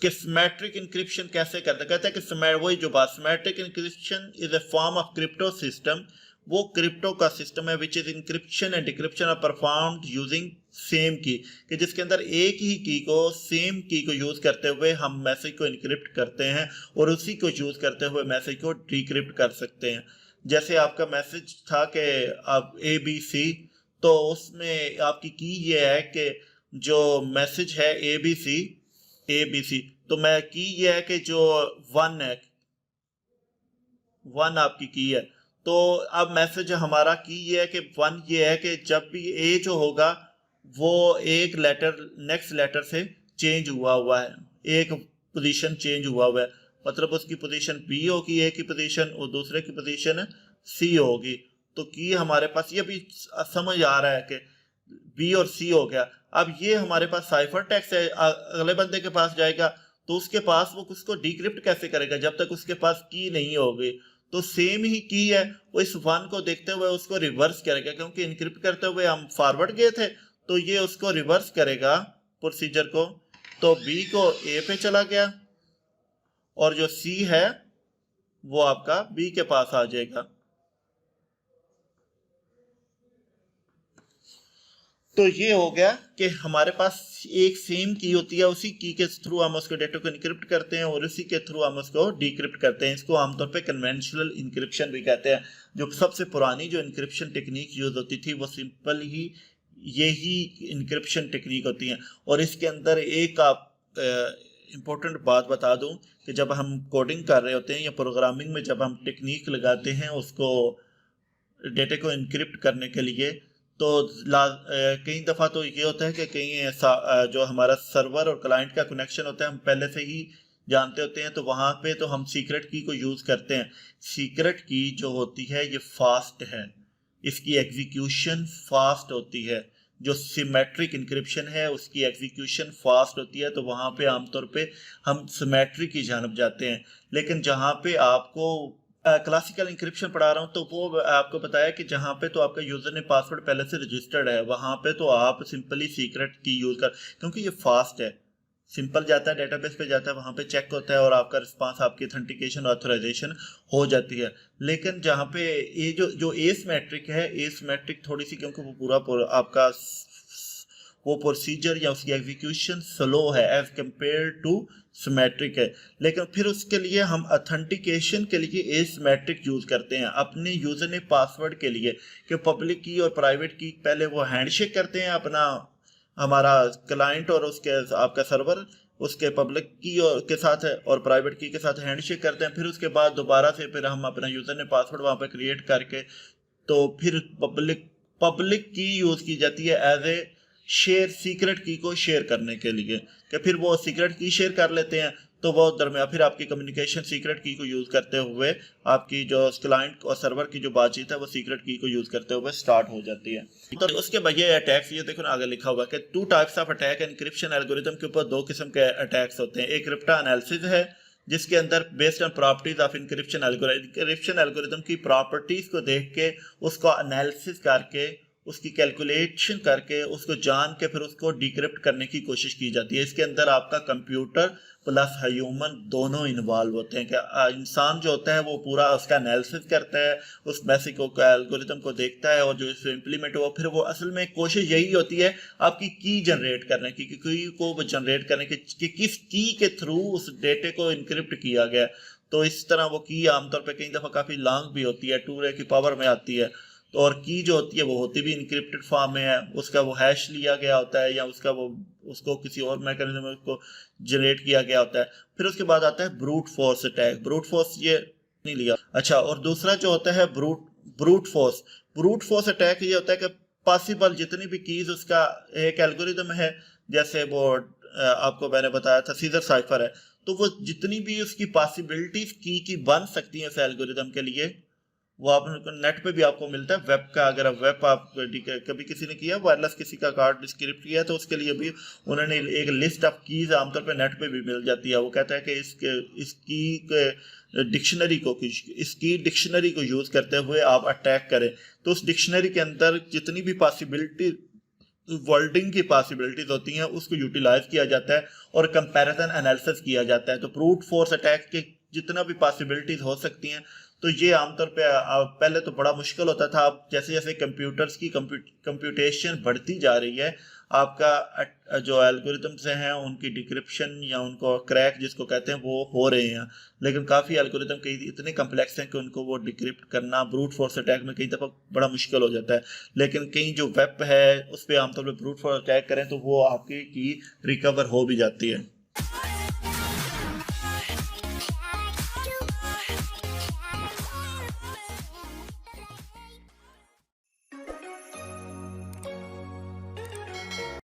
कि symmetric encryption कैसे करते हैं। कहते हैं कि वही जो बात, symmetric encryption is a form of crypto system, वो क्रिप्टो का सिस्टम है which is encryption and decryption are performed using same key, कि जिसके अंदर एक ही की को, सेम की को यूज करते हुए हम मैसेज को इनक्रिप्ट करते हैं और उसी को यूज करते हुए मैसेज को डिक्रिप्ट कर सकते हैं। जैसे आपका मैसेज था कि आप ABC, तो उसमें आपकी की ये है कि जो मैसेज है ABC, तो मैं की ये है कि जो 1 है, 1 आपकी की है। तो अब मैसेज हमारा की ये है कि 1 ये है कि जब भी ए जो होगा वो एक लेटर नेक्स्ट लेटर से चेंज हुआ है, एक पोजीशन चेंज हुआ है, मतलब उसकी पोजीशन बी होगी ए की पोजीशन और दूसरे की पोजीशन सी होगी। तो की हमारे पास ये भी समझ आ रहा है कि बी और सी हो गया। अब ये हमारे पास साइफर टेक्स्ट है, अगले बंदे के पास जाएगा तो उसके पास वो उसको डिक्रिप्ट कैसे करेगा जब तक उसके पास की नहीं होगी। तो सेम ही की है, वो इस 1 को देखते हुए उसको रिवर्स करेगा, क्योंकि इनक्रिप्ट करते हुए हम फॉरवर्ड गए थे, तो ये उसको रिवर्स करेगा प्रोसीजर को। तो बी को ए पे चला गया और जो सी है वो आपका बी के पास आ जाएगा। तो ये हो गया कि हमारे पास एक सेम की होती है, उसी की के थ्रू हम उसको डेटा को इनक्रिप्ट करते हैं और उसी के थ्रू हम उसको डिक्रिप्ट करते हैं। इसको आमतौर पे कन्वेंशनल इनक्रिप्शन भी कहते हैं। जो सबसे पुरानी जो इनक्रिप्शन टेक्निक यूज होती थी वो सिंपल ही यही इनक्रिप्शन टेक्निक होती है। और इसके अंदर एक आप इम्पोर्टेंट बात बता दूं कि जब हम कोडिंग कर रहे होते हैं या प्रोग्रामिंग में जब हम टेक्निक लगाते हैं उसको डेटा को इनक्रिप्ट करने के लिए, तो कई दफ़ा तो ये होता है कि कहीं जो हमारा सर्वर और क्लाइंट का कनेक्शन होता है हम पहले से ही जानते होते हैं, तो वहाँ पे तो हम सीक्रेट की को यूज़ करते हैं। सीक्रेट की जो होती है ये फास्ट है, इसकी एग्जीक्यूशन फास्ट होती है। जो सिमेट्रिक इंक्रिप्शन है उसकी एग्जीक्यूशन फास्ट होती है, तो वहाँ पे आमतौर पे हम सिमेट्रिक की जानब जाते हैं। लेकिन जहाँ पे आपको क्लासिकल इंक्रिप्शन पढ़ा रहा हूँ तो वो आपको बताया कि जहाँ पे तो आपका यूजर ने पासवर्ड पहले से रजिस्टर्ड है वहाँ पे तो आप सिंपली सीक्रेट की यूज कर, क्योंकि ये फास्ट है, सिंपल जाता है डेटाबेस पे जाता है, वहाँ पे चेक होता है और आपका रिस्पांस, आपकी ऑथेंटिकेशन ऑथराइजेशन हो जाती है। लेकिन जहाँ पे ये जो एसिमेट्रिक है, एसिमेट्रिक थोड़ी सी, क्योंकि वो पूरा आपका वो प्रोसीजर या उसकी एग्जीक्यूशन स्लो है एज कंपेयर टू सिमेट्रिक है। लेकिन फिर उसके लिए हम ऑथेंटिकेशन के लिए एसिमेट्रिक यूज करते हैं अपने यूजर ने पासवर्ड के लिए, कि पब्लिक की और प्राइवेट की पहले वो हैंडशेक करते हैं अपना हमारा क्लाइंट और उसके आपका सर्वर उसके पब्लिक की और के साथ है और प्राइवेट की के साथ हैंडशेक करते हैं। फिर उसके बाद दोबारा से फिर हम अपना यूजर ने पासवर्ड वहाँ पे क्रिएट करके तो फिर पब्लिक की यूज की जाती है एज ए शेयर, सीक्रेट की को शेयर करने के लिए, कि फिर वो सीक्रेट की शेयर कर लेते हैं। तो वो दरमियान फिर आपकी कम्युनिकेशन सीक्रेट की को यूज करते हुए आपकी जो क्लाइंट और सर्वर की जो बातचीत है वो सीक्रेट की को यूज करते हुए स्टार्ट हो जाती है। तो उसके बाद ये अटैक्स, ये देखो ना आगे लिखा हुआ है कि 2 types of attack. Encryption algorithm के ऊपर 2 किस्म के अटैक्स होते हैं। एक क्रिप्टो एनालिसिस है जिसके अंदर based on properties of encryption algorithm की प्रॉपर्टीज को देख के उसको एनालिसिस करके उसकी कैलकुलेशन करके उसको जान के फिर उसको डिक्रिप्ट करने की कोशिश की जाती है। इसके अंदर आपका कंप्यूटर प्लस ह्यूमन दोनों इन्वॉल्व होते हैं। कि इंसान जो होता है वो पूरा उसका एनालिसिस करता है, उस मैसेज को एल्गोरिथम को देखता है और जो इसको इम्प्लीमेंट हुआ फिर वो असल में कोशिश यही होती है आपकी की जनरेट करने की, की को जनरेट करने की कि किस की के थ्रू उस डेटे को इनक्रिप्ट किया गया। तो इस तरह वो की आमतौर पर कई दफ़ा काफ़ी लॉन्ग भी होती है, 2 की पावर में आती है। तो और की जो होती है वो होती भी इनक्रिप्टेड फॉर्म में है, उसका वो हैश लिया गया होता है या उसका वो उसको किसी और मैकेनिज्म में उसको जनरेट किया गया होता है। फिर उसके बाद आता है brute force attack. Brute force ये नहीं लिया, अच्छा। और दूसरा जो होता है ब्रूट फोर्स अटैक, ये होता है कि पॉसिबल जितनी भी कीज, उसका एक एल्गोरिदम है जैसे वो आपको मैंने बताया था सीजर साइफर है, तो वो जितनी भी उसकी पॉसिबिलिटीज की बन सकती है उस एल्गोरिदम के लिए वो आप नेट पे भी आपको मिलता है। वेब का अगर वेब आप कभी किसी ने किया वायरलेस किसी का कार्ड डिस्क्रिप्ट किया है तो उसके लिए भी उन्होंने एक लिस्ट ऑफ कीज आमतौर पे नेट पे भी मिल जाती है। वो कहता है कि इसकी डिक्शनरी को यूज करते हुए आप अटैक करें, तो उस डिक्शनरी के अंदर जितनी भी पॉसिबिलिटी वर्ल्डिंग की पॉसिबिलिटीज होती हैं उसको यूटिलाइज किया जाता है और कंपैरिजन एनालिसिस किया जाता है। तो ब्रूट फोर्स अटैक के जितना भी पॉसिबिलिटीज हो सकती हैं, तो ये आमतौर पे पहले तो बड़ा मुश्किल होता था। अब जैसे जैसे कंप्यूटर्स की कंप्यूटेशन बढ़ती जा रही है, आपका जो एल्गोरिथम्स हैं उनकी डिक्रिप्शन या उनको क्रैक जिसको कहते हैं वो हो रहे हैं, लेकिन काफ़ी एल्गोरिथम कई इतने कम्प्लेक्स हैं कि उनको वो डिक्रिप्ट करना ब्रूट फोर्स अटैक में कई दफ़ा बड़ा मुश्किल हो जाता है। लेकिन कई जो वेब है उस पर आमतौर पर ब्रूट फोर्स अटैक करें तो वो आपकी की रिकवर हो भी जाती है।